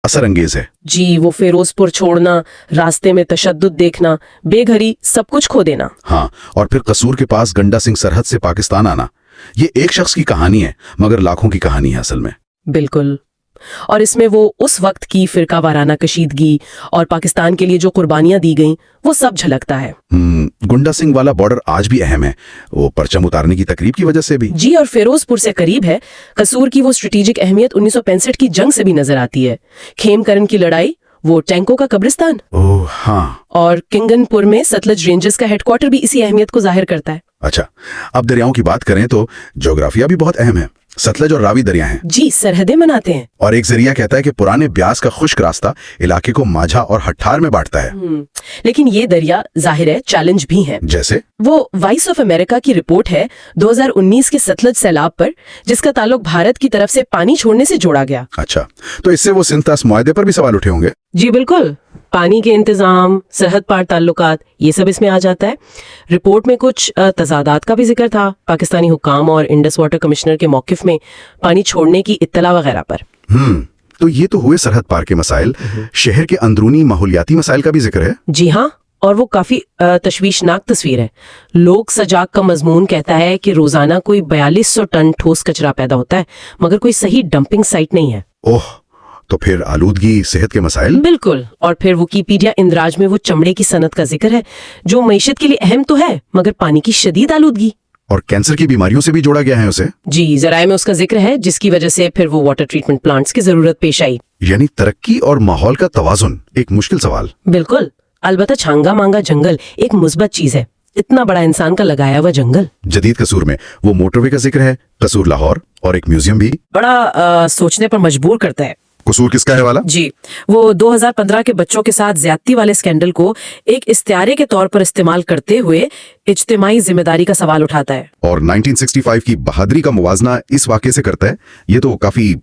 اثر انگیز ہے. جی وہ فیروزپور چھوڑنا، راستے میں تشدد دیکھنا، بے گھری سب کچھ کھو دینا. ہاں، اور پھر قصور کے پاس گنڈا سنگھ سرحد سے پاکستان آنا. یہ ایک شخص کی کہانی ہے مگر لاکھوں کی کہانی ہے اصل میں. بالکل. اور اس میں وہ اس وقت کی فرقہ وارانہ کشیدگی اور پاکستان کے لیے جو قربانیاں دی گئیں وہ سب جھلکتا ہے. گنڈا سنگھ والا بارڈر آج بھی اہم ہے، وہ پرچم اتارنے کی تقریب کی وجہ سے بھی. جی، اور فیروزپور سے قریب ہے. قصور کی وہ اسٹریٹجک اہمیت 1965 کی جنگ سے بھی نظر آتی ہے. کھیم کرن کی لڑائی، وہ ٹینکوں کا قبرستان. اوہ ہاں. اور کنگن پور میں ستلج رینجز کا ہیڈ کوارٹر بھی اسی اہمیت کو ظاہر کرتا ہے. اچھا، اب دریاؤں کی بات کریں تو جغرافیہ بھی بہت اہم ہے. ستلج اور راوی دریا ہیں. جی، سرحدیں مناتے ہیں. اور ایک ذریعہ کہتا ہے کہ پرانے بیاس کا خشک راستہ علاقے کو ماجھا اور ہٹھار میں بانٹتا ہے. لیکن یہ دریا ظاہر ہے چیلنج بھی ہیں. جیسے وہ وائس آف امریکہ کی رپورٹ ہے 2019 کے ستلج سیلاب پر، جس کا تعلق بھارت کی طرف سے پانی چھوڑنے سے جوڑا گیا. اچھا، تو اس سے وہ سنتاس معاہدے پر بھی سوال اٹھے ہوں گے. جی بالکل. پانی کے انتظام، سرحد پار تعلقات، یہ سب اس میں آ جاتا ہے. رپورٹ میں کچھ تضادات کا بھی ذکر تھا، پاکستانی حکام اور انڈس واٹر کمشنر کے موقف میں پانی چھوڑنے کی اطلاع وغیرہ پر. تو یہ تو ہوئے سرحد پار کے مسائل. شہر کے اندرونی ماحولیاتی مسائل کا بھی ذکر ہے. جی ہاں، اور وہ کافی تشویشناک تصویر ہے. لوک سجاگ کا مضمون کہتا ہے کہ روزانہ کوئی 4200 ٹن ٹھوس کچرا پیدا ہوتا ہے مگر کوئی صحیح ڈمپنگ سائٹ نہیں ہے. اوہ، تو پھر آلودگی، صحت کے مسائل. بالکل. اور پھر ویکیپیڈیا اندراج میں وہ چمڑے کی صنعت کا ذکر ہے جو معیشت کے لیے اہم تو ہے مگر پانی کی شدید آلودگی اور کینسر کی بیماریوں سے بھی جوڑا گیا ہے اسے. جی، ذرائع میں اس کا ذکر ہے جس کی وجہ سے پھر وہ واٹر ٹریٹمنٹ پلانٹس کی ضرورت پیش آئی. یعنی ترقی اور ماحول کا توازن ایک مشکل سوال. بالکل. البتہ چھانگا مانگا جنگل ایک مثبت چیز ہے. اتنا بڑا انسان کا لگایا ہوا جنگل. جدید قصور میں وہ موٹر وے کا ذکر ہے، قصور لاہور، اور ایک میوزیم بھی. بڑا سوچنے پر مجبور کرتا ہے. قصور کس کا ہے والا؟ جی، وہ 2015 کے بچوں کے ساتھ زیادتی والے سکینڈل کو ایک استعارے کے طور پر استعمال کرتے ہوئے اجتماعی ذمہ داری کا سوال اٹھاتا ہے. اور 1965 کی بہادری کا موازنہ اس واقعے سے کرتا ہے. یہ تو کافی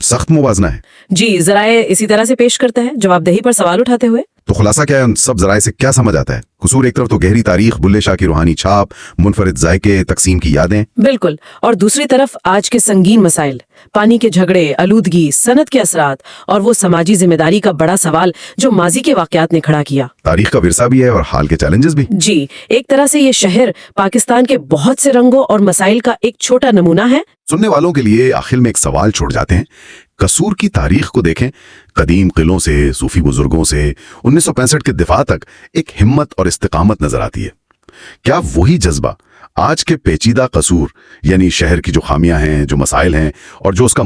سخت موازنہ ہے. جی، ذرائع اسی طرح سے پیش کرتا ہے، جواب دہی پر سوال اٹھاتے ہوئے. تو خلاصہ کیا ہے ان سب ذرائع سے کیا سمجھ آتا ہے؟ قصور ایک طرف تو گہری تاریخ، بلے شاہ کی روحانی چھاپ، منفرد ذائقے، تقسیم کی یادیں. بالکل. اور دوسری طرف آج کے سنگین مسائل، پانی کے جھگڑے، آلودگی، صنعت کے اثرات اور وہ سماجی ذمہ داری کا بڑا سوال جو ماضی کے واقعات نے کھڑا کیا. تاریخ کا ورثہ بھی ہے اور حال کے چیلنجز بھی. جی، ایک طرح سے یہ شہر پاکستان کے بہت سے رنگوں اور مسائل کا ایک چھوٹا نمونہ ہے. سننے والوں کے لیے آخر میں ایک سوال چھوڑ جاتے ہیں. قصور کی تاریخ کو دیکھیں، قدیم قلعوں سے، صوفی بزرگوں سے 1965 کے دفاع تک ایک ہمت اور استقامت نظر آتی ہے. کیا وہی جذبہ آج کے پیچیدہ قصور، یعنی شہر کی جو خامیاں ہیں، جو مسائل ہیں اور جو اس کا